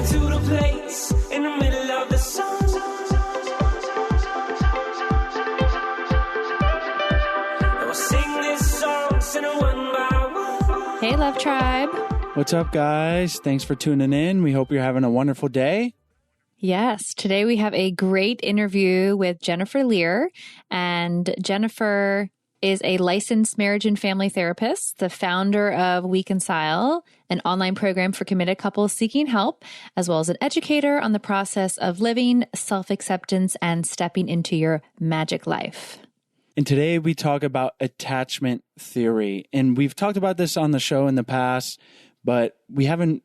to the place in the middle of the sun. And we'll sing this song, sing it one by one. Hey, Love Tribe. What's up, guys? Thanks for tuning in. We hope you're having a wonderful day. Yes, today we have a great interview with Jennifer Lear, and Jennifer is a licensed marriage and family therapist, the founder of Reconcile, an online program for committed couples seeking help, as well as an educator on the process of living, self-acceptance, and stepping into your magic life. And today we talk about attachment theory. And we've talked about this on the show in the past, but we haven't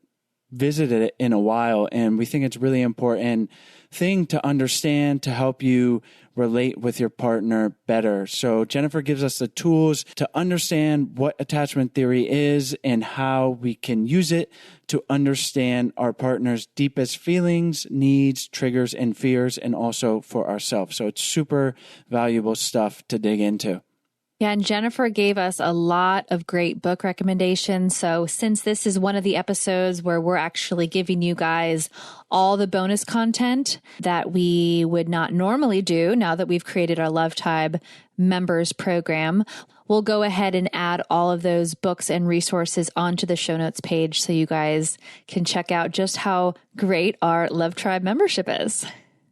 visited it in a while. And we think it's a really important thing to understand to help you relate with your partner better. So Jennifer gives us the tools to understand what attachment theory is and how we can use it to understand our partner's deepest feelings, needs, triggers, and fears, and also for ourselves. So it's super valuable stuff to dig into. Yeah, and Jennifer gave us a lot of great book recommendations. So since this is one of the episodes where we're actually giving you guys all the bonus content that we would not normally do now that we've created our Love Tribe members program, we'll go ahead and add all of those books and resources onto the show notes page so you guys can check out just how great our Love Tribe membership is.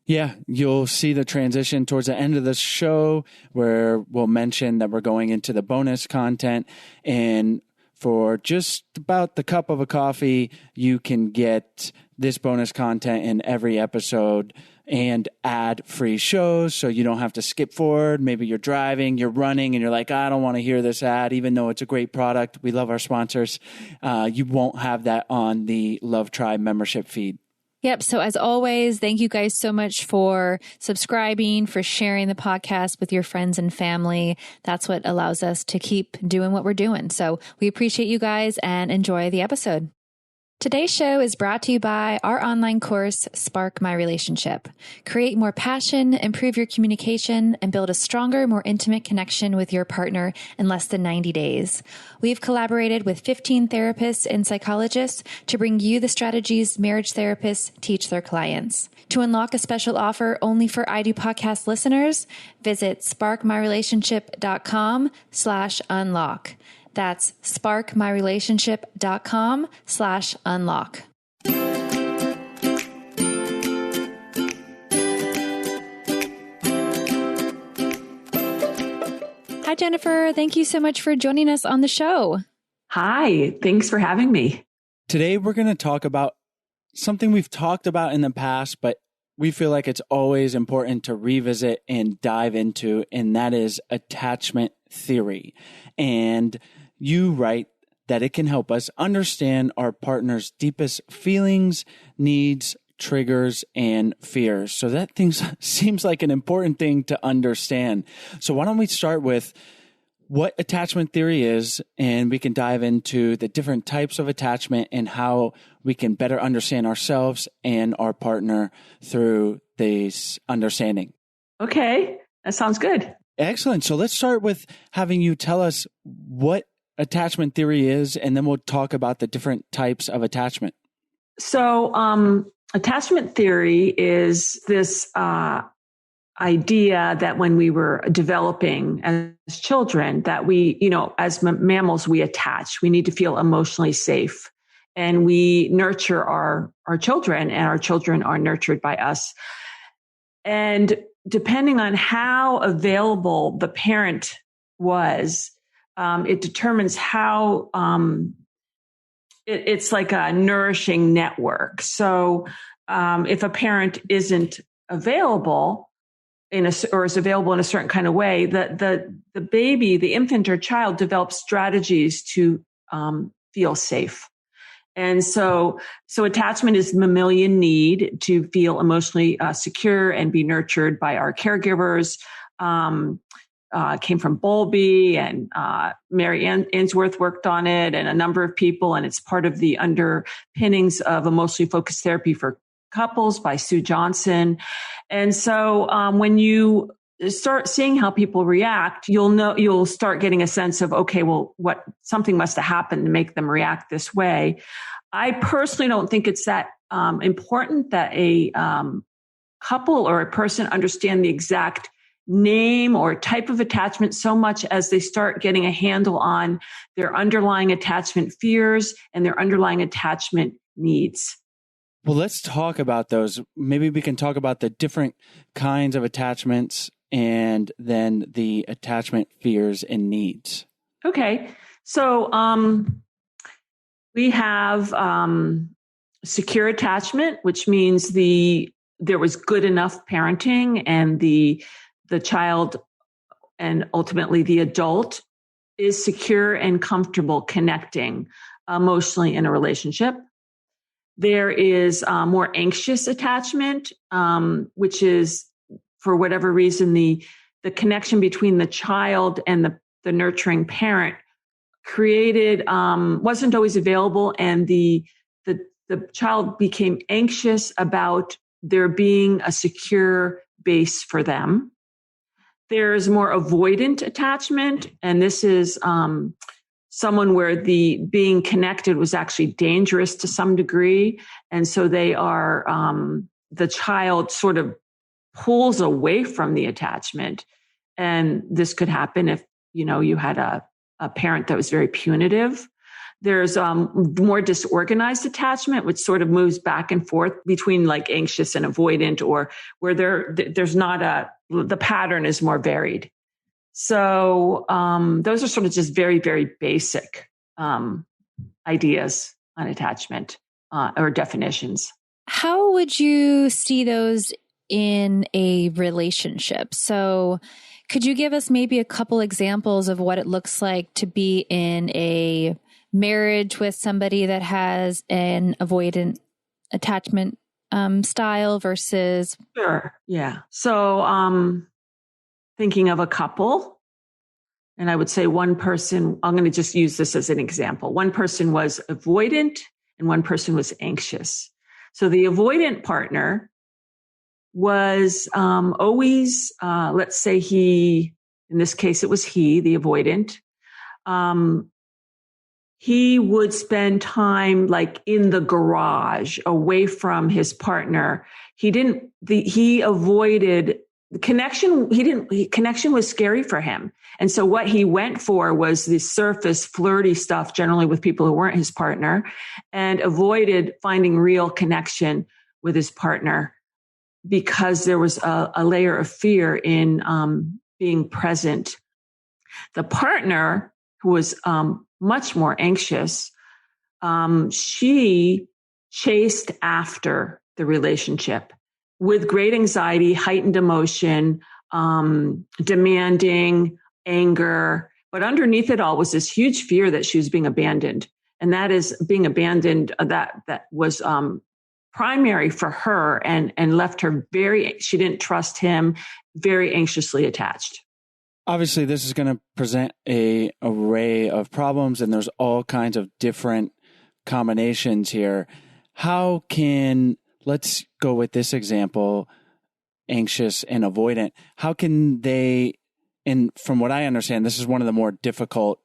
Yeah, you'll see the transition towards the end of the show where we'll mention that we're going into the bonus content. And for just about the cup of a coffee, you can get this bonus content in every episode and add free shows so you don't have to skip forward. Maybe you're driving, you're running, and you're like, I don't want to hear this ad, even though it's a great product. We love our sponsors. You won't have that on the Love Tribe membership feed. Yep. So as always, thank you guys so much for subscribing, for sharing the podcast with your friends and family. That's what allows us to keep doing what we're doing. So we appreciate you guys and enjoy the episode. Today's show is brought to you by our online course, Spark My Relationship. Create more passion, improve your communication, and build a stronger, more intimate connection with your partner in less than 90 days. We've collaborated with 15 therapists and psychologists to bring you the strategies marriage therapists teach their clients. To unlock a special offer only for I Do Podcast listeners, visit sparkmyrelationship.com/unlock. That's sparkmyrelationship.com/unlock. Hi, Jennifer. Thank you so much for joining us on the show. Hi. Thanks for having me. Today, we're going to talk about something we've talked about in the past, but we feel like it's always important to revisit and dive into, and that is attachment theory. And you write that it can help us understand our partner's deepest feelings, needs, triggers, and fears. So that seems like an important thing to understand. So why don't we start with what attachment theory is, and we can dive into the different types of attachment and how we can better understand ourselves and our partner through this understanding. Okay, that sounds good. Excellent. So let's start with having you tell us what attachment theory is, and then we'll talk about the different types of attachment. So attachment theory is this idea that when we were developing as children, that we, as mammals, we attach. We need to feel emotionally safe. And we nurture our children, and our children are nurtured by us. And depending on how available the parent was, it determines how it's like a nourishing network. So if a parent isn't available or is available in a certain kind of way, the baby, the infant or child develops strategies to feel safe. And so attachment is mammalian need to feel emotionally secure and be nurtured by our caregivers. Came from Bowlby, and Mary Ainsworth worked on it, and a number of people, and it's part of the underpinnings of emotionally focused therapy for couples by Sue Johnson. And so when you start seeing how people react, you'll start getting a sense of, okay, well, something must have happened to make them react this way. I personally don't think it's that important that a couple or a person understand the exact name or type of attachment so much as they start getting a handle on their underlying attachment fears and their underlying attachment needs. Well, let's talk about those. Maybe we can talk about the different kinds of attachments and then the attachment fears and needs. Okay. So we have secure attachment, which means there was good enough parenting and the child and ultimately the adult is secure and comfortable connecting emotionally in a relationship. There is more anxious attachment, which is, for whatever reason, the connection between the child and the nurturing parent wasn't always available, and the child became anxious about there being a secure base for them. There's more avoidant attachment, and this is someone where the being connected was actually dangerous to some degree. And so they are, the child sort of pulls away from the attachment. And this could happen if, you had a parent that was very punitive. There's more disorganized attachment, which sort of moves back and forth between like anxious and avoidant, or where there's not the pattern is more varied. So those are sort of just very, very basic ideas on attachment or definitions. How would you see those in a relationship? So could you give us maybe a couple examples of what it looks like to be in a marriage with somebody that has an avoidant attachment style versus? Sure. Yeah. So thinking of a couple, and I would say one person, I'm going to just use this as an example. One person was avoidant and one person was anxious. So the avoidant partner was always, let's say in this case, it was the avoidant. He would spend time like in the garage away from his partner. He avoided the connection. Connection was scary for him. And so what he went for was the surface flirty stuff, generally with people who weren't his partner, and avoided finding real connection with his partner because there was a layer of fear in being present. The partner, who was much more anxious, she chased after the relationship with great anxiety, heightened emotion, demanding, anger. But underneath it all was this huge fear that she was being abandoned. And that is being abandoned, that was primary for her and left her she didn't trust him, very anxiously attached. Obviously, this is going to present an array of problems, and there's all kinds of different combinations here. Let's go with this example, anxious and avoidant. How can they, and from what I understand, this is one of the more difficult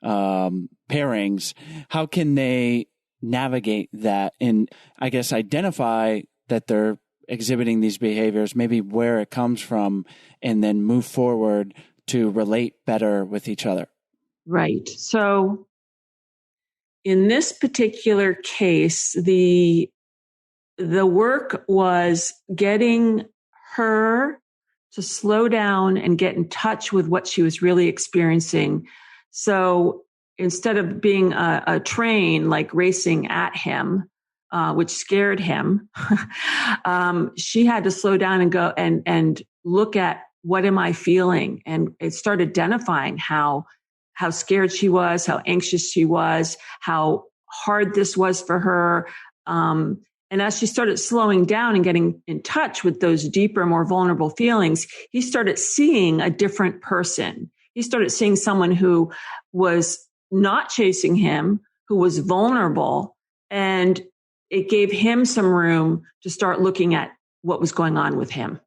pairings. How can they navigate that and, I guess, identify that they're exhibiting these behaviors, maybe where it comes from, and then move forward to relate better with each other? Right. So in this particular case, the work was getting her to slow down and get in touch with what she was really experiencing. So instead of being a train, like racing at him, which scared him, she had to slow down and go and look at, what am I feeling? And it started identifying how scared she was, how anxious she was, how hard this was for her. And as she started slowing down and getting in touch with those deeper, more vulnerable feelings, he started seeing a different person. He started seeing someone who was not chasing him, who was vulnerable. And it gave him some room to start looking at what was going on with him.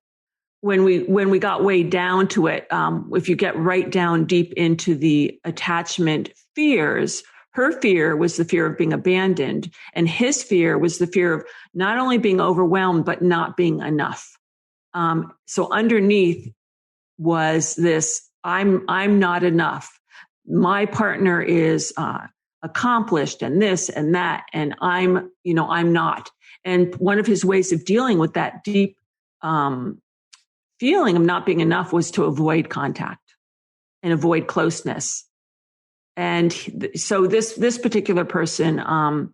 When we got way down to it, if you get right down deep into the attachment fears, Her fear was the fear of being abandoned, and his fear was the fear of not only being overwhelmed, but not being enough. So underneath was this, I'm not enough. My partner is accomplished and this and that, and I'm not. And one of his ways of dealing with that deep feeling of not being enough was to avoid contact and avoid closeness. And so this particular person,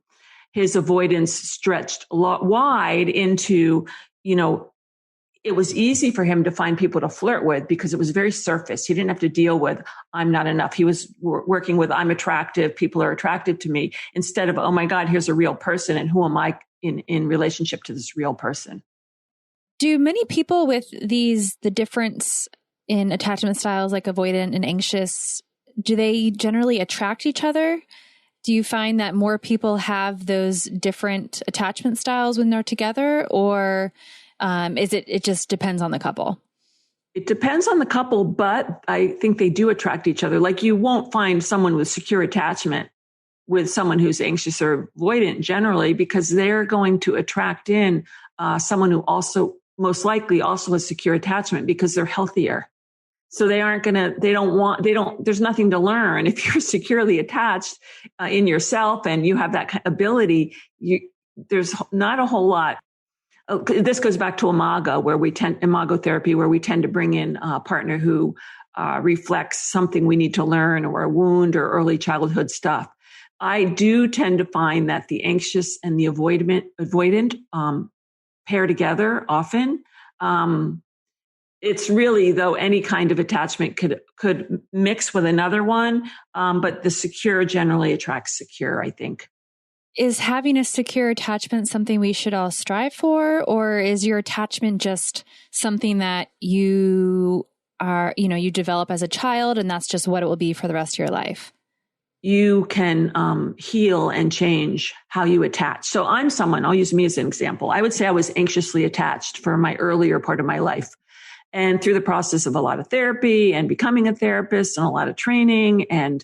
his avoidance stretched a lot wide into, it was easy for him to find people to flirt with because it was very surface. He didn't have to deal with, I'm not enough. He was working with, I'm attractive. People are attracted to me, instead of, oh my God, here's a real person. And who am I in relationship to this real person? Do many people with the difference in attachment styles, like avoidant and anxious, do they generally attract each other? Do you find that more people have those different attachment styles when they're together, or is it just depends on the couple? It depends on the couple, but I think they do attract each other. Like, you won't find someone with secure attachment with someone who's anxious or avoidant generally, because they're going to attract in someone who also most likely also has secure attachment, because they're healthier. So there's nothing to learn. If you're securely attached in yourself and you have that ability, there's not a whole lot. This goes back to imago therapy, where we tend to bring in a partner who reflects something we need to learn, or a wound or early childhood stuff. I do tend to find that the anxious and the avoidant pair together often. It's really, though, any kind of attachment could mix with another one, but the secure generally attracts secure, I think. Is having a secure attachment something we should all strive for, or is your attachment just something that you develop as a child and that's just what it will be for the rest of your life? You can heal and change how you attach. So I'll use me as an example. I would say I was anxiously attached for my earlier part of my life. And through the process of a lot of therapy and becoming a therapist and a lot of training and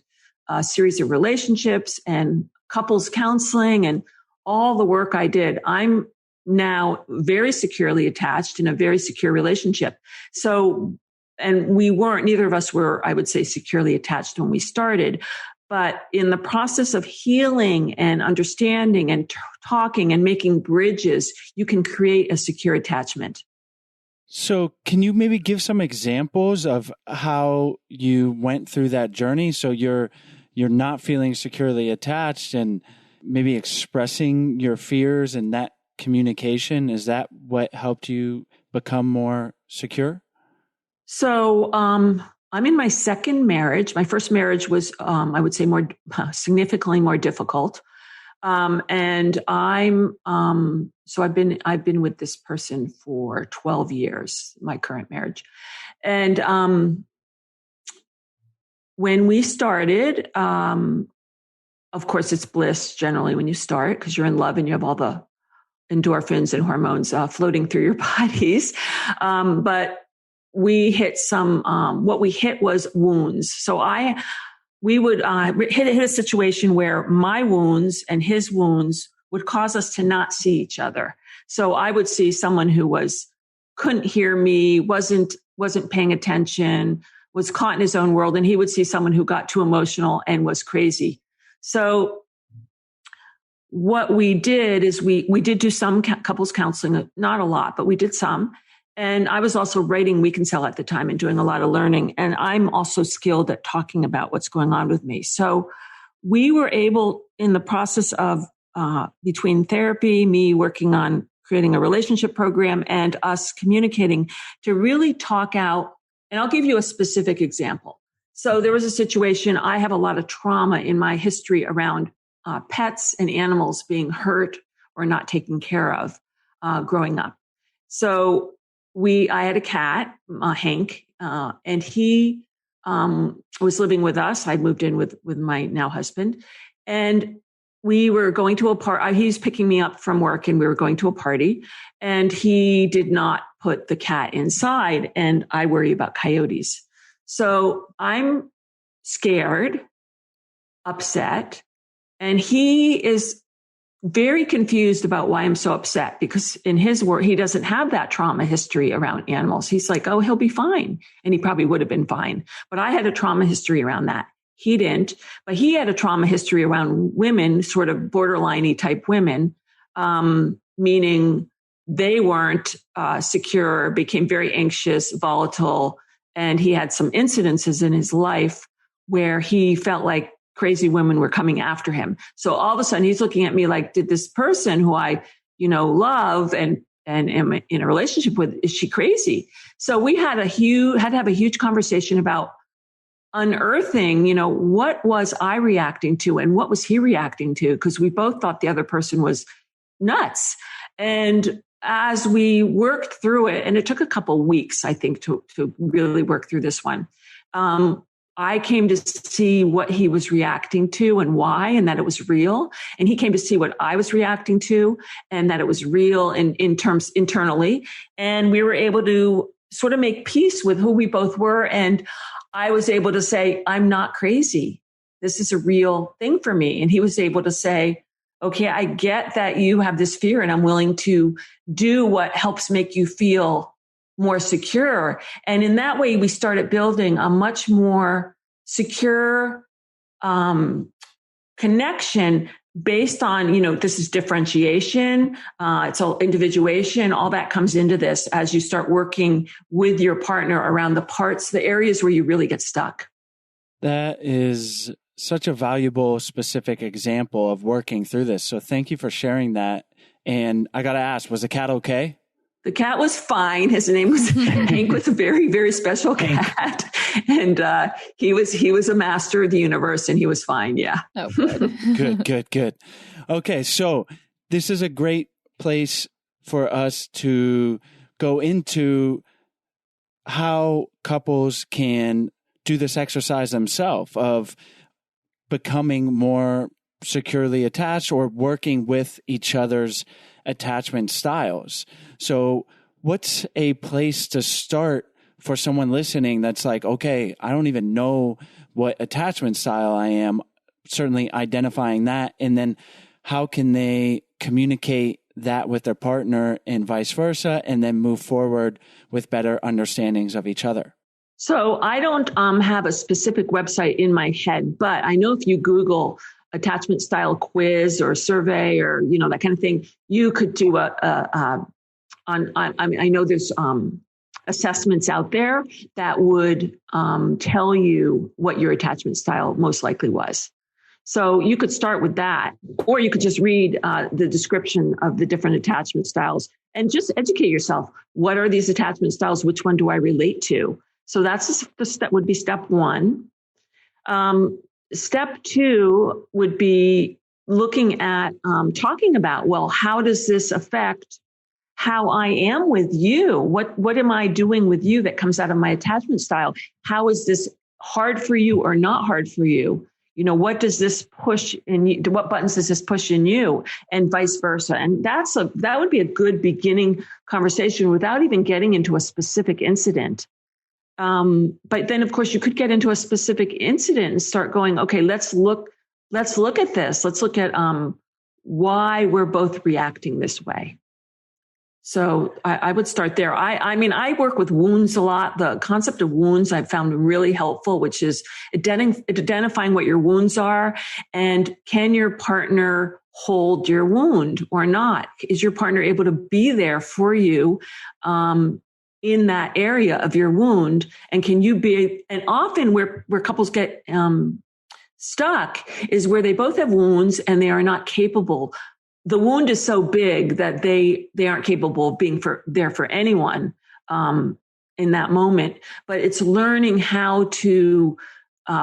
a series of relationships and couples counseling and all the work I did, I'm now very securely attached in a very secure relationship. So, and neither of us were, I would say, securely attached when we started. But in the process of healing and understanding and talking and making bridges, you can create a secure attachment. So can you maybe give some examples of how you went through that journey? So you're not feeling securely attached and maybe expressing your fears, and that communication, is that what helped you become more secure? So I'm in my second marriage. My first marriage was, I would say, significantly more difficult. And I've been with this person for 12 years, my current marriage. And, when we started, of course, it's bliss generally when you start, because you're in love and you have all the endorphins and hormones floating through your bodies. But we hit what we hit was wounds. So we would hit a situation where my wounds and his wounds would cause us to not see each other. So I would see someone who couldn't hear me, wasn't paying attention, was caught in his own world, and he would see someone who got too emotional and was crazy. So what we did is we did do some couples counseling, not a lot, but we did some. And I was also writing We Can Sell at the time and doing a lot of learning. And I'm also skilled at talking about what's going on with me. So we were able, in the process of between therapy, me working on creating a relationship program, and us communicating, to really talk out. And I'll give you a specific example. So there was a situation, I have a lot of trauma in my history around pets and animals being hurt or not taken care of growing up. So I had a cat, Hank, and he was living with us. I moved in with my now husband, and we were going to a party. He's picking me up from work, and we were going to a party, and he did not put the cat inside, and I worry about coyotes. So I'm scared, upset, And he is very confused about why I'm so upset, because in his work, he doesn't have that trauma history around animals. He's like, oh, he'll be fine. And he probably would have been fine. But I had a trauma history around that. He didn't, but he had a trauma history around women, sort of borderline-y type women, meaning they weren't secure, became very anxious, volatile. And he had some incidences in his life where he felt like crazy women were coming after him. So all of a sudden he's looking at me like, did this person who I, love and am in a relationship with, is she crazy? So we had to have a huge conversation about unearthing, what was I reacting to and what was he reacting to? Because we both thought the other person was nuts. And as we worked through it, and it took a couple weeks, I think, to really work through this one, I came to see what he was reacting to and why, and that it was real. And he came to see what I was reacting to and that it was real in terms internally. And we were able to sort of make peace with who we both were. And I was able to say, I'm not crazy. This is a real thing for me. And he was able to say, okay, I get that you have this fear and I'm willing to do what helps make you feel more secure. And in that way, we started building a much more secure connection based on, this is differentiation, it's all individuation, all that comes into this as you start working with your partner around the areas where you really get stuck. That is such a valuable, specific example of working through this. So thank you for sharing that. And I got to ask, was the cat okay? The cat was fine. His name was Hank, was a very, very special cat. And he was a master of the universe and he was fine. Yeah. Oh, good. Good. Okay. So this is a great place for us to go into how couples can do this exercise themselves of becoming more securely attached or working with each other's attachment styles. So what's a place to start for someone listening that's like, okay, I don't even know what attachment style I am, certainly identifying that, and then how can they communicate that with their partner and vice versa, and then move forward with better understandings of each other? So I don't have a specific website in my head, but I know if you Google attachment style quiz or survey or, that kind of thing, you could do I know there's assessments out there that would tell you what your attachment style most likely was. So you could start with that, or you could just read the description of the different attachment styles and just educate yourself. What are these attachment styles? Which one do I relate to? So that's the step, would be step one. Step two would be looking at talking about, well, how does this affect how I am with you? What am I doing with you that comes out of my attachment style? How is this hard for you or not hard for you? What does this push in you? What buttons does this push in you, and vice versa? And that would be a good beginning conversation without even getting into a specific incident. But then, of course, you could get into a specific incident and start going, okay, let's look at this. Let's look at why we're both reacting this way. So I would start there. I work with wounds a lot. The concept of wounds I've found really helpful, which is identifying what your wounds are, and can your partner hold your wound or not? Is your partner able to be there for you in that area of your wound? And can you be, and often where couples get stuck is where they both have wounds and they are not capable. The wound is so big that they aren't capable of being there for anyone in that moment. But it's learning how to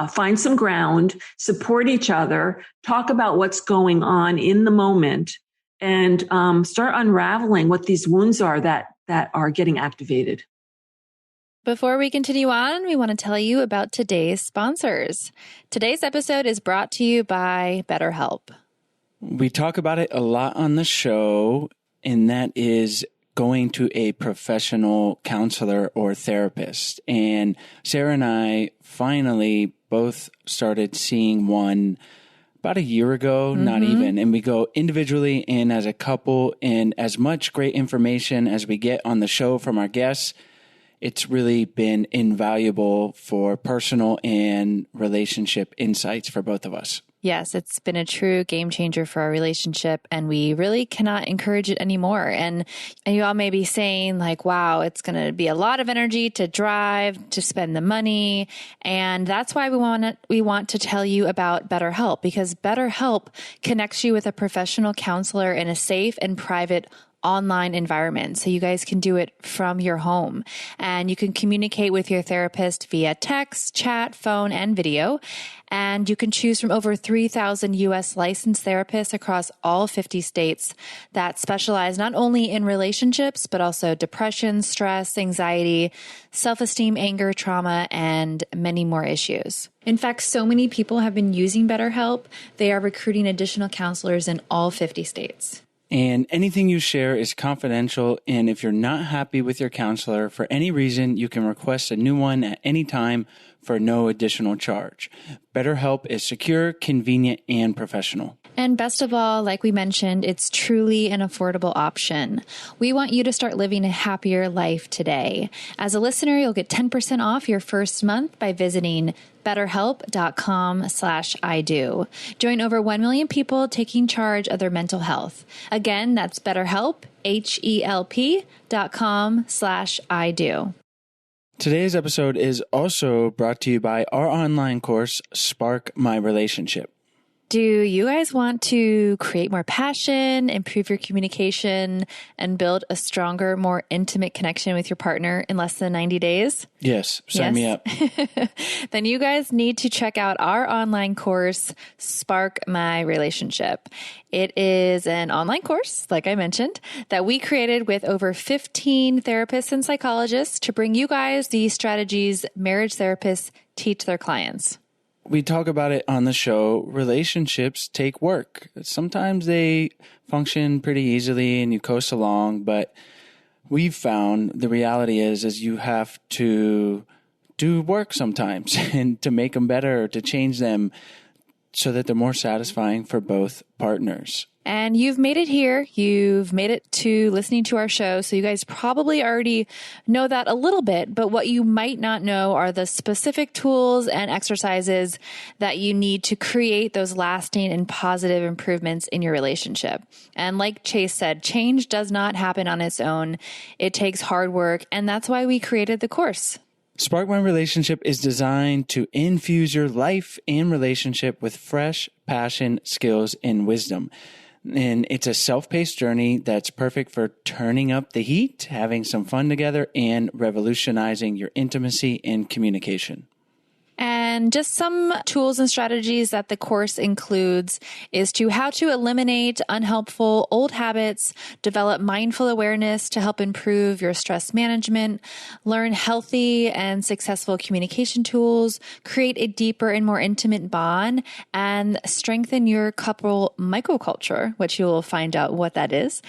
find some ground, support each other, talk about what's going on in the moment, and start unraveling what these wounds are that are getting activated. Before we continue on, we want to tell you about today's sponsors. Today's episode is brought to you by BetterHelp. We talk about it a lot on the show, and that is going to a professional counselor or therapist. And Sarah and I finally both started seeing one about a year ago, not even. And we go individually and as a couple, and as much great information as we get on the show from our guests, it's really been invaluable for personal and relationship insights for both of us. Yes, it's been a true game changer for our relationship, and we really cannot encourage it anymore. And you all may be saying like, wow, it's going to be a lot of energy to drive, to spend the money. And that's why we want to tell you about BetterHelp, because BetterHelp connects you with a professional counselor in a safe and private online environment. So you guys can do it from your home, and you can communicate with your therapist via text, chat, phone, and video. And you can choose from over 3,000 U.S. licensed therapists across all 50 states that specialize not only in relationships, but also depression, stress, anxiety, self-esteem, anger, trauma, and many more issues. In fact, so many people have been using BetterHelp, they are recruiting additional counselors in all 50 states. And anything you share is confidential. And if you're not happy with your counselor for any reason, you can request a new one at any time for no additional charge. BetterHelp is secure, convenient, and professional. And best of all, like we mentioned, it's truly an affordable option. We want you to start living a happier life today. As a listener, you'll get 10% off your first month by visiting BetterHelp.com/IDo. Join over 1 million people taking charge of their mental health. Again, that's BetterHelp, HELP.com/IDo. Today's episode is also brought to you by our online course, Spark My Relationship. Do you guys want to create more passion, improve your communication, and build a stronger, more intimate connection with your partner in less than 90 days? Yes, sign me up. Then you guys need to check out our online course, Spark My Relationship. It is an online course, like I mentioned, that we created with over 15 therapists and psychologists to bring you guys the strategies marriage therapists teach their clients. We talk about it on the show. Relationships take work. Sometimes they function pretty easily and you coast along, but we've found the reality is you have to do work sometimes and to make them better, to change them so that they're more satisfying for both partners. And you've made it here. You've made it to listening to our show. So you guys probably already know that a little bit, but what you might not know are the specific tools and exercises that you need to create those lasting and positive improvements in your relationship. And like Chase said, change does not happen on its own. It takes hard work. And that's why we created the course. Spark My Relationship is designed to infuse your life and relationship with fresh passion, skills, and wisdom. And it's a self-paced journey that's perfect for turning up the heat, having some fun together, and revolutionizing your intimacy and communication. And just some tools and strategies that the course includes is how to eliminate unhelpful old habits, develop mindful awareness to help improve your stress management, learn healthy and successful communication tools, create a deeper and more intimate bond, and strengthen your couple microculture, which you will find out what that is.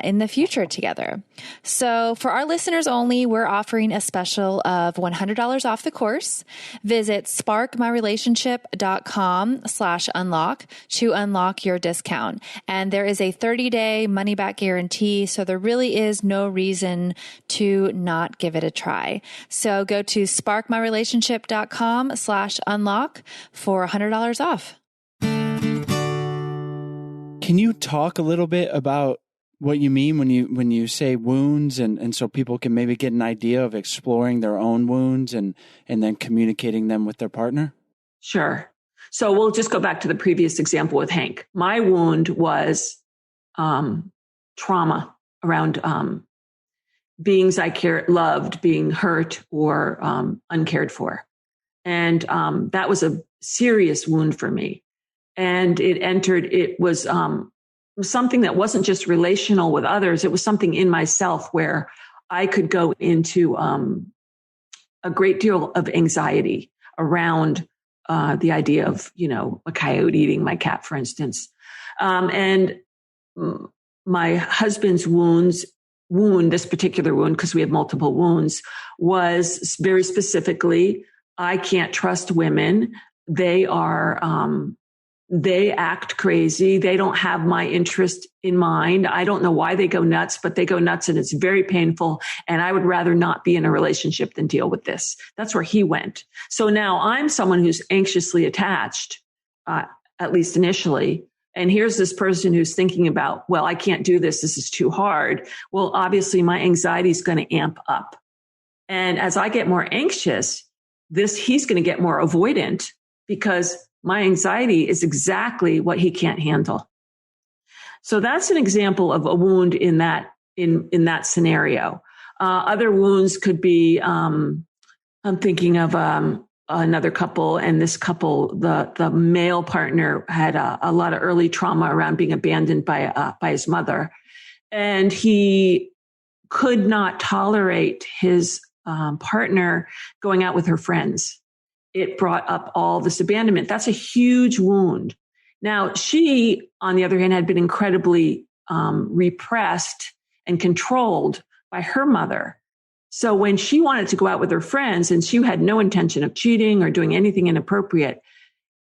In the future together. So for our listeners only, we're offering a special of $100 off the course. Visit sparkmyrelationship.com/unlock to unlock your discount. And there is a 30-day money-back guarantee, so there really is no reason to not give it a try. So go to sparkmyrelationship.com/unlock for $100 off. Can you talk a little bit about what you mean when you say wounds, and so people can maybe get an idea of exploring their own wounds and then communicating them with their partner? Sure. So we'll just go back to the previous example with Hank. My wound was trauma around being loved, being hurt, or uncared for. And that was a serious wound for me. And it was something that wasn't just relational with others. It was something in myself where I could go into a great deal of anxiety around the idea of, a coyote eating my cat, for instance. And my husband's this particular wound, because we have multiple wounds, was very specifically, I can't trust women. They are They act crazy. They don't have my interest in mind. I don't know why they go nuts, but they go nuts and it's very painful. And I would rather not be in a relationship than deal with this. That's where he went. So now I'm someone who's anxiously attached, at least initially. And here's this person who's thinking about, well, I can't do this. This is too hard. Well, obviously my anxiety is going to amp up. And as I get more anxious, he's going to get more avoidant because my anxiety is exactly what he can't handle. So that's an example of a wound in that scenario. Other wounds could be, I'm thinking of another couple, and this couple, the male partner had a lot of early trauma around being abandoned by his mother, and he could not tolerate his partner going out with her friends. It brought up all this abandonment. That's a huge wound. Now, she, on the other hand, had been incredibly repressed and controlled by her mother. So when she wanted to go out with her friends and she had no intention of cheating or doing anything inappropriate,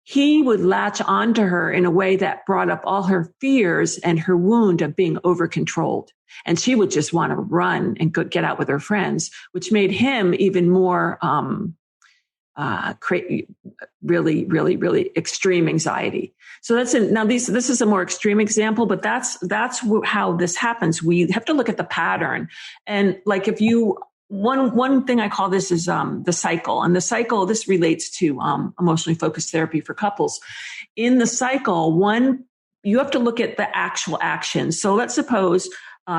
he would latch onto her in a way that brought up all her fears and her wound of being over-controlled. And she would just want to run and get out with her friends, which made him even more really, really, really extreme anxiety. So this is a more extreme example, but that's how this happens. We have to look at the pattern. And like one thing I call this is the cycle. And the cycle, this relates to emotionally focused therapy for couples. In the cycle, you have to look at the actual action. So let's suppose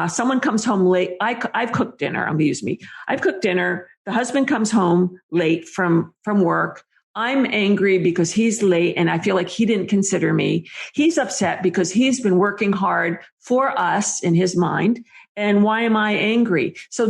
someone comes home late. I've cooked dinner. I'm going to use me. I've cooked dinner. The husband comes home late from work. I'm angry because he's late and I feel like he didn't consider me. He's upset because he's been working hard for us in his mind. And why am I angry? So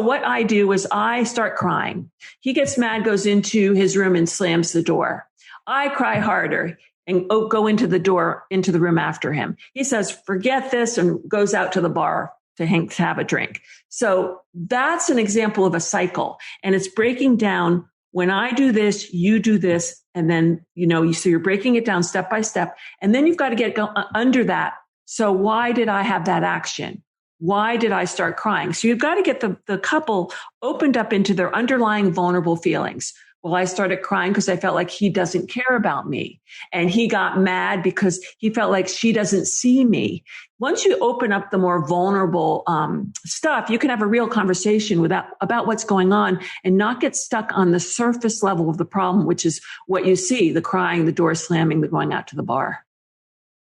what I do is I start crying. He gets mad, goes into his room and slams the door. I cry harder and go into the room after him. He says, forget this, and goes out to the bar to have a drink. So that's an example of a cycle. And it's breaking down, when I do this, you do this. And then, so you're breaking it down step by step. And then you've got to get under that. So why did I have that action? Why did I start crying? So you've got to get the couple opened up into their underlying vulnerable feelings. Well, I started crying because I felt like he doesn't care about me. And he got mad because he felt like she doesn't see me. Once you open up the more vulnerable stuff, you can have a real conversation about what's going on and not get stuck on the surface level of the problem, which is what you see, the crying, the door slamming, the going out to the bar.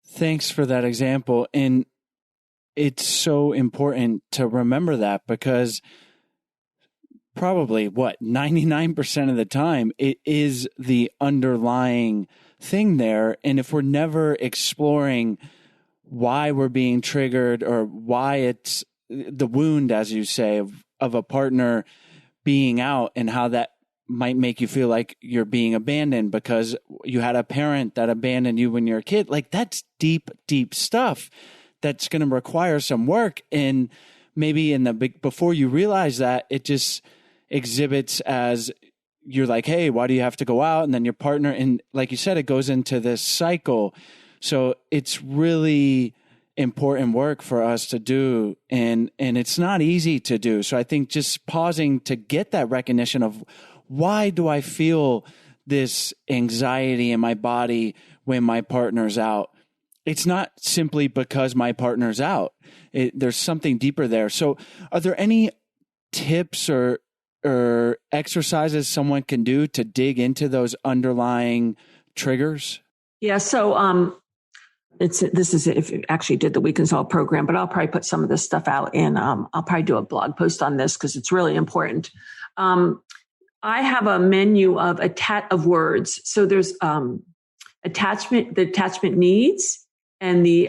Thanks for that example. And it's so important to remember that, because probably 99% of the time it is the underlying thing there. And if we're never exploring why we're being triggered, or why it's the wound, as you say, of a partner being out, and how that might make you feel like you're being abandoned because you had a parent that abandoned you when you're a kid, like that's deep, deep stuff that's going to require some work. And maybe before you realize that, it just exhibits as you're like, hey, why do you have to go out? And then your partner, and like you said, it goes into this cycle. So it's really important work for us to do. And it's not easy to do. So I think just pausing to get that recognition of, why do I feel this anxiety in my body when my partner's out? It's not simply because my partner's out. There's something deeper there. So are there any tips or exercises someone can do to dig into those underlying triggers? Yeah. So this is if you actually did the We Can Solve program, but I'll probably put some of this stuff out in. I'll probably do a blog post on this because it's really important. I have a menu of words. So there's the attachment needs, and the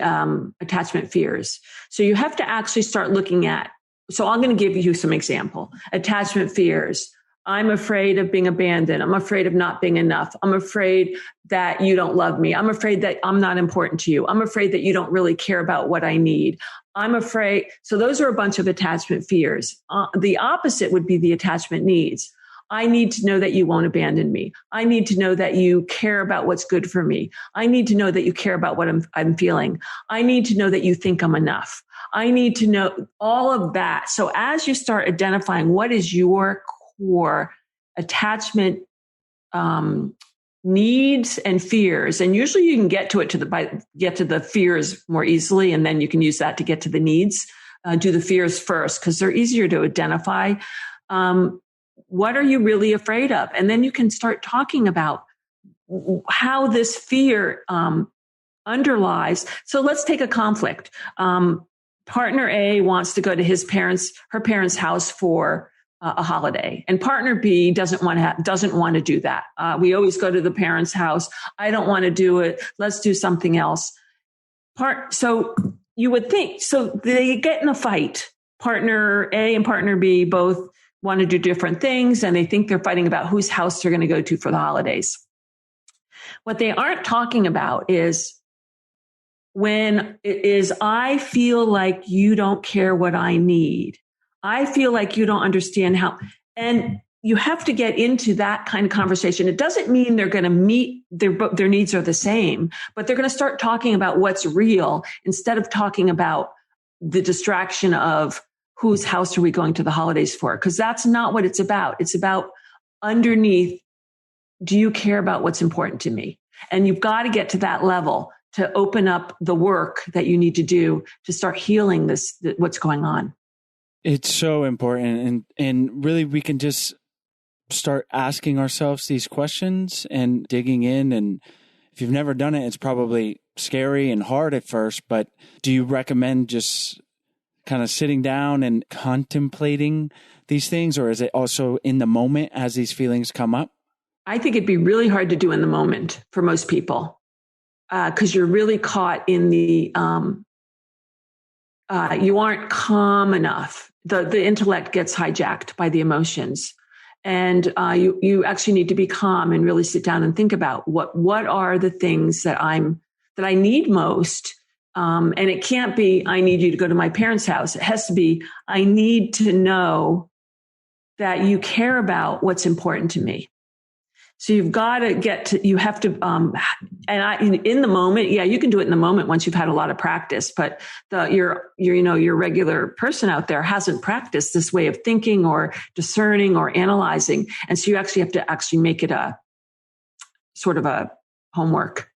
attachment fears. So you have to actually start looking at. So I'm going to give you some example. Attachment fears. I'm afraid of being abandoned. I'm afraid of not being enough. I'm afraid that you don't love me. I'm afraid that I'm not important to you. I'm afraid that you don't really care about what I need. I'm afraid. So those are a bunch of attachment fears. The opposite would be the attachment needs. I need to know that you won't abandon me. I need to know that you care about what's good for me. I need to know that you care about what I'm feeling. I need to know that you think I'm enough. I need to know all of that. So as you start identifying what is your core attachment needs and fears, and usually you can get to the fears more easily, and then you can use that to get to the needs. Do the fears first because they're easier to identify. What are you really afraid of? And then you can start talking about how this fear underlies. So let's take a conflict. Partner A wants to go to her parents' house for a holiday, and partner B doesn't want to do that. We always go to the parents' house. I don't want to do it. Let's do something else. So you would think, so they get in a fight. Partner A and partner B both want to do different things, and they think they're fighting about whose house they're going to go to for the holidays. What they aren't talking about is I feel like you don't care what I need. I feel like you don't understand how, and you have to get into that kind of conversation. It doesn't mean they're going to meet their needs are the same, but they're going to start talking about what's real instead of talking about the distraction of whose house are we going to the holidays for? Because that's not what it's about. It's about underneath, do you care about what's important to me? And you've got to get to that level to open up the work that you need to do to start healing what's going on. It's so important. And really, we can just start asking ourselves these questions and digging in. And if you've never done it, it's probably scary and hard at first. But do you recommend just kind of sitting down and contemplating these things? Or is it also in the moment as these feelings come up? I think it'd be really hard to do in the moment for most people because you're really caught in the, you aren't calm enough. The intellect gets hijacked by the emotions. And you actually need to be calm and really sit down and think about what are the things that I need most. And it can't be, I need you to go to my parents' house. It has to be, I need to know that you care about what's important to me. So you've got to you have to, in the moment, yeah, you can do it in the moment once you've had a lot of practice, but your regular person out there hasn't practiced this way of thinking or discerning or analyzing. And so you actually have to make it a sort of a homework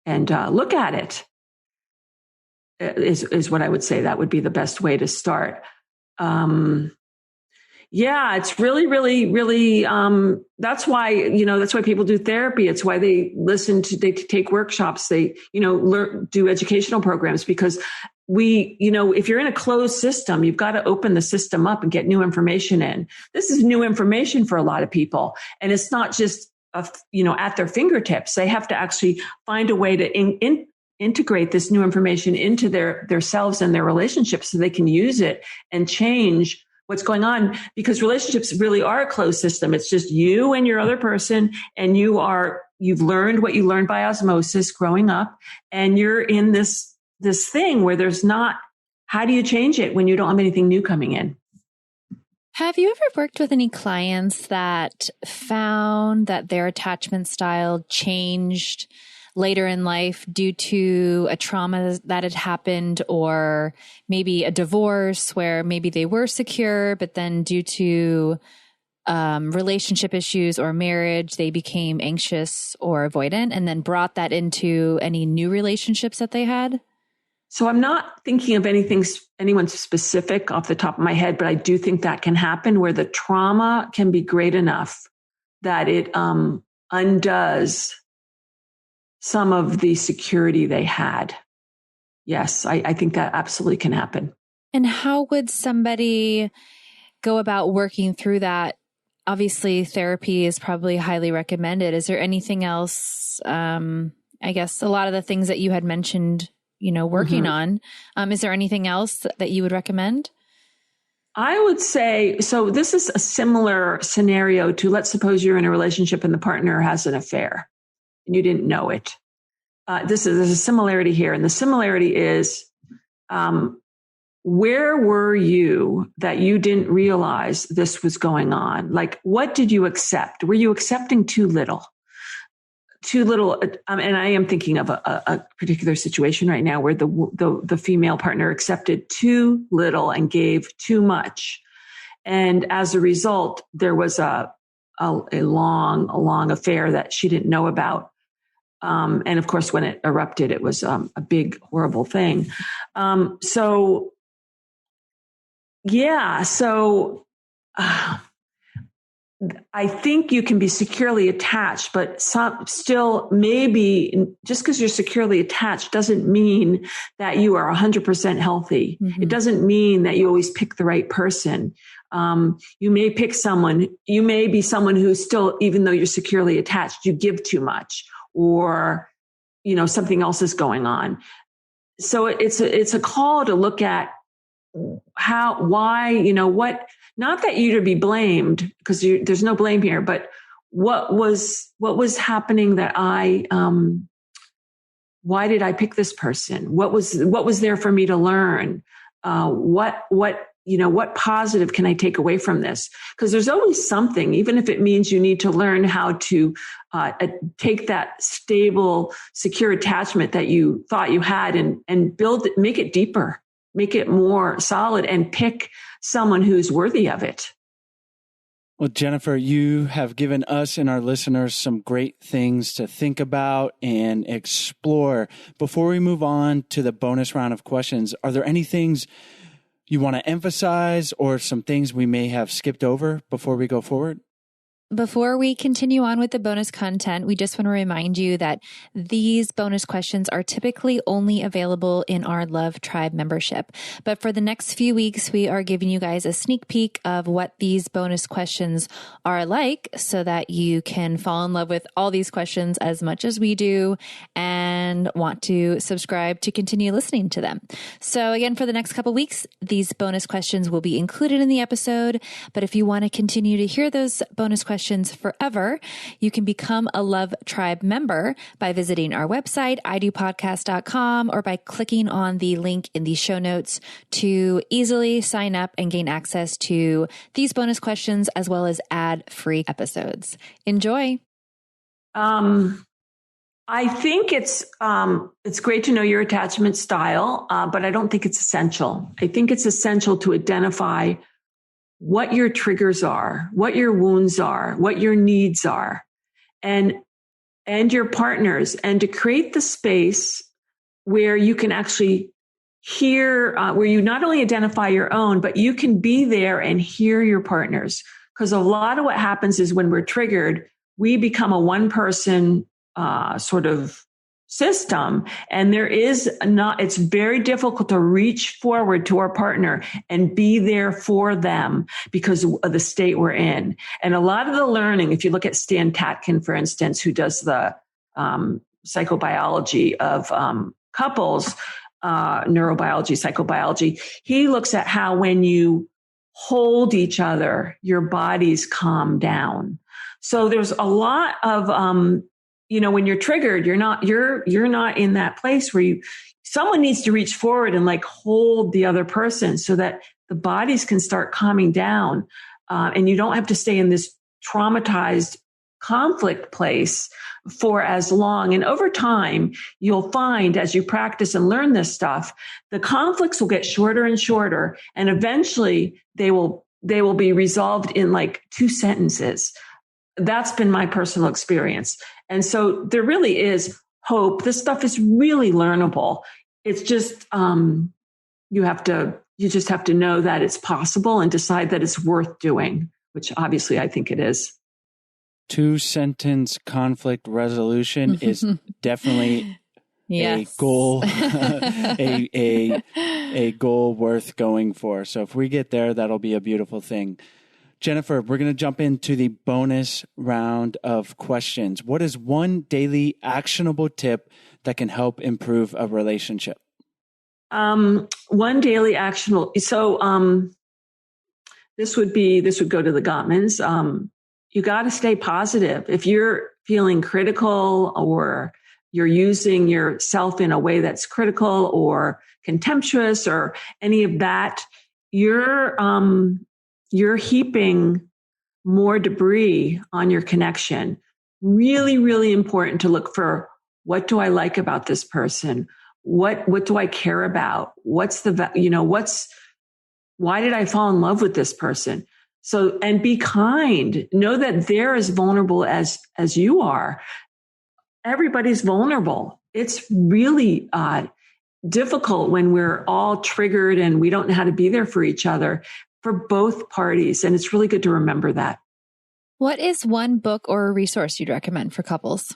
and look at it is what I would say. That would be the best way to start. Yeah, it's really, really, really, that's why people do therapy. It's why they take workshops, they, do educational programs, because if you're in a closed system, you've got to open the system up and get new information in. This is new information for a lot of people. And it's not just, at their fingertips. They have to actually find a way to integrate this new information into their selves and their relationships so they can use it and change what's going on, because relationships really are a closed system. It's just you and your other person, and you've learned what you learned by osmosis growing up, and you're in this thing where there's not, how do you change it when you don't have anything new coming in? Have you ever worked with any clients that found that their attachment style changed later in life due to a trauma that had happened, or maybe a divorce where maybe they were secure, but then due to relationship issues or marriage, they became anxious or avoidant, and then brought that into any new relationships that they had? So I'm not thinking of anyone specific off the top of my head, but I do think that can happen where the trauma can be great enough that it undoes some of the security they had. Yes, I think that absolutely can happen. And how would somebody go about working through that? Obviously, therapy is probably highly recommended. Is there anything else? I guess a lot of the things that you had mentioned, working on. Is there anything else that you would recommend? I would say, so this is a similar scenario to, let's suppose you're in a relationship and the partner has an affair and you didn't know it. There's a similarity here. And the similarity is where were you that you didn't realize this was going on? Like, what did you accept? Were you accepting too little? Too little, and I am thinking of a particular situation right now where the female partner accepted too little and gave too much, and as a result, there was a long affair that she didn't know about, and of course, when it erupted, it was a big, horrible thing. So. I think you can be securely attached, but still maybe just because you're securely attached doesn't mean that you are 100% healthy. Mm-hmm. It doesn't mean that you always pick the right person. You may pick someone, you may be someone who's still, even though you're securely attached, you give too much, or, something else is going on. So it's a call to look at why, what, not that you're to be blamed, because there's no blame here, but what was happening that why did I pick this person? What was there for me to learn? What positive can I take away from this? Because there's always something, even if it means you need to learn how to take that stable, secure attachment that you thought you had and build it, make it deeper, make it more solid, and pick someone who's worthy of it. Well, Jennifer, you have given us and our listeners some great things to think about and explore. Before we move on to the bonus round of questions, are there any things you want to emphasize or some things we may have skipped over before we go forward? Before we continue on with the bonus content, we just want to remind you that these bonus questions are typically only available in our Love Tribe membership. But for the next few weeks, we are giving you guys a sneak peek of what these bonus questions are like so that you can fall in love with all these questions as much as we do and want to subscribe to continue listening to them. So again, for the next couple weeks, these bonus questions will be included in the episode. But if you want to continue to hear those bonus questions forever, you can become a Love Tribe member by visiting our website, idopodcast.com, or by clicking on the link in the show notes to easily sign up and gain access to these bonus questions as well as ad-free episodes. Enjoy. I think it's great to know your attachment style, but I don't think it's essential. I think it's essential to identify what your triggers are, what your wounds are, what your needs are, and your partners, and to create the space where you can actually hear, where you not only identify your own, but you can be there and hear your partners. Because a lot of what happens is when we're triggered, we become a one-person sort of system. And it's very difficult to reach forward to our partner and be there for them because of the state we're in. And a lot of the learning, if you look at Stan Tatkin, for instance, who does the psychobiology of couples, neurobiology, psychobiology, he looks at how when you hold each other, your bodies calm down. So there's a lot of, when you're triggered, you're not in that place where someone needs to reach forward and like hold the other person so that the bodies can start calming down. And you don't have to stay in this traumatized conflict place for as long. And over time, you'll find as you practice and learn this stuff, the conflicts will get shorter and shorter. And eventually they will be resolved in like 2 sentences. That's been my personal experience. And so there really is hope. This stuff is really learnable. It's just, you just have to know that it's possible and decide that it's worth doing, which obviously I think it is. 2-sentence conflict resolution is definitely a goal, a goal worth going for. So if we get there, that'll be a beautiful thing. Jennifer, we're going to jump into the bonus round of questions. What is one daily actionable tip that can help improve a relationship? One daily actionable. So this would go to the Gottmans. You got to stay positive. If you're feeling critical or you're using yourself in a way that's critical or contemptuous or any of that, you're heaping more debris on your connection. Really, really important to look for, what do I like about this person? What do I care about? Why did I fall in love with this person? So, and be kind. Know that they're as vulnerable as you are. Everybody's vulnerable. It's really difficult when we're all triggered and we don't know how to be there for each other, for both parties. And it's really good to remember that. What is one book or a resource you'd recommend for couples?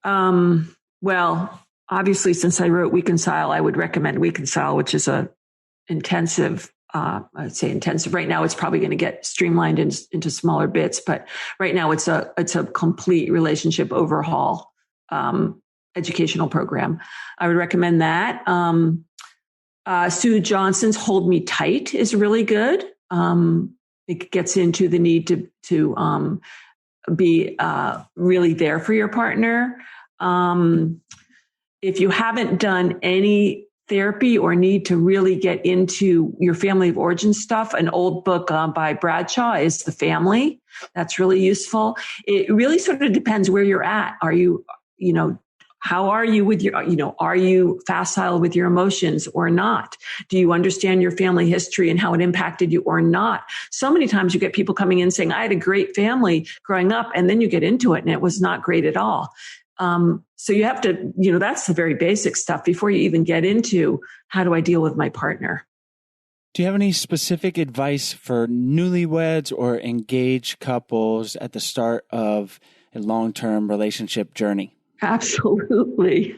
Well, obviously, since I wrote Reconcile, I would recommend Reconcile, which is a intensive, I'd say intensive. Right now, it's probably going to get streamlined into smaller bits, but right now it's a complete relationship overhaul educational program. I would recommend that. Sue Johnson's Hold Me Tight is really good. It gets into the need to be really there for your partner. If you haven't done any therapy or need to really get into your family of origin stuff, an old book by Bradshaw is The Family. That's really useful. It really sort of depends where you're at. Are you, how are you with your, are you facile with your emotions or not? Do you understand your family history and how it impacted you or not? So many times you get people coming in saying, I had a great family growing up, and then you get into it and it was not great at all. So you have to, that's the very basic stuff before you even get into, how do I deal with my partner? Do you have any specific advice for newlyweds or engaged couples at the start of a long-term relationship journey? Absolutely.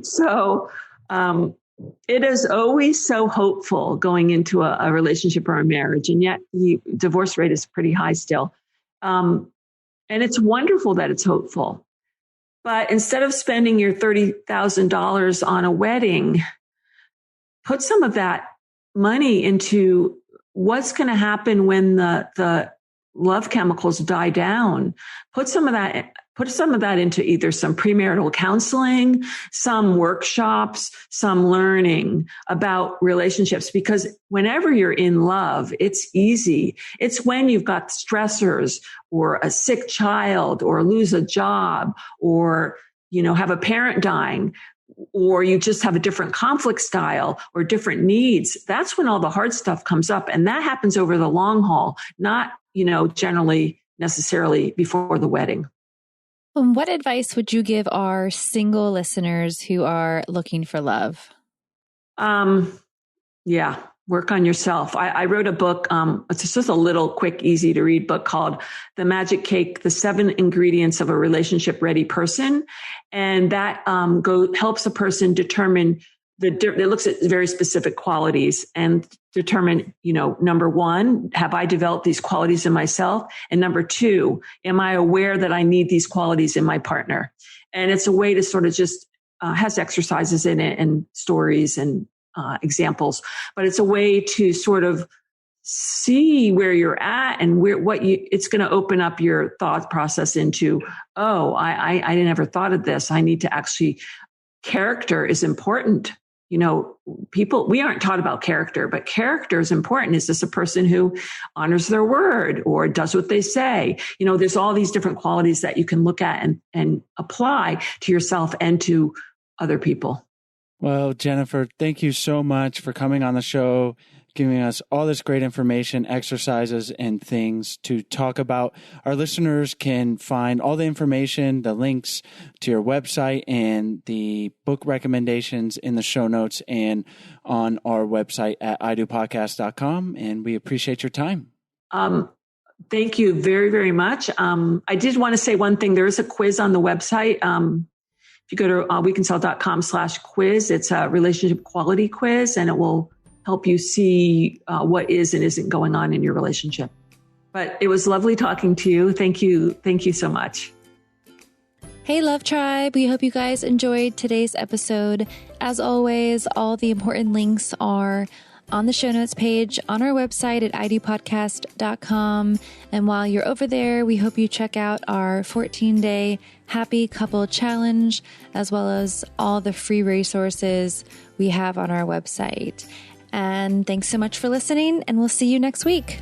So, it is always so hopeful going into a relationship or a marriage, and yet the divorce rate is pretty high still. And it's wonderful that it's hopeful. But instead of spending your $30,000 on a wedding, put some of that money into what's going to happen when the love chemicals die down. Put some of that into either some premarital counseling, some workshops, some learning about relationships, because whenever you're in love, it's easy. It's when you've got stressors or a sick child or lose a job or, have a parent dying, or you just have a different conflict style or different needs. That's when all the hard stuff comes up. And that happens over the long haul, not, generally necessarily before the wedding. What advice would you give our single listeners who are looking for love? Work on yourself. I wrote a book. It's just a little quick, easy to read book called The Magic Cake, The 7 Ingredients of a Relationship Ready Person. And that helps a person determine it looks at very specific qualities and determine, number one, have I developed these qualities in myself? And number two, am I aware that I need these qualities in my partner? And it's a way to sort of just has exercises in it and stories and examples, but it's a way to sort of see where you're at and it's going to open up your thought process into, I never thought of this. I need to actually, character is important. People, we aren't taught about character, but character is important. Is this a person who honors their word or does what they say? There's all these different qualities that you can look at and apply to yourself and to other people. Well, Jennifer, thank you so much for coming on the show, giving us all this great information, exercises, and things to talk about. Our listeners can find all the information, the links to your website and the book recommendations in the show notes and on our website at idopodcast.com. And we appreciate your time. Thank you very, very much. I did want to say one thing. There is a quiz on the website. If you go to wecansell.com/quiz, it's a relationship quality quiz, and it will help you see what is and isn't going on in your relationship. But it was lovely talking to you. Thank you. Thank you so much. Hey, Love Tribe. We hope you guys enjoyed today's episode. As always, all the important links are on the show notes page on our website at idpodcast.com. And while you're over there, we hope you check out our 14-day Happy Couple Challenge, as well as all the free resources we have on our website. And thanks so much for listening, and we'll see you next week.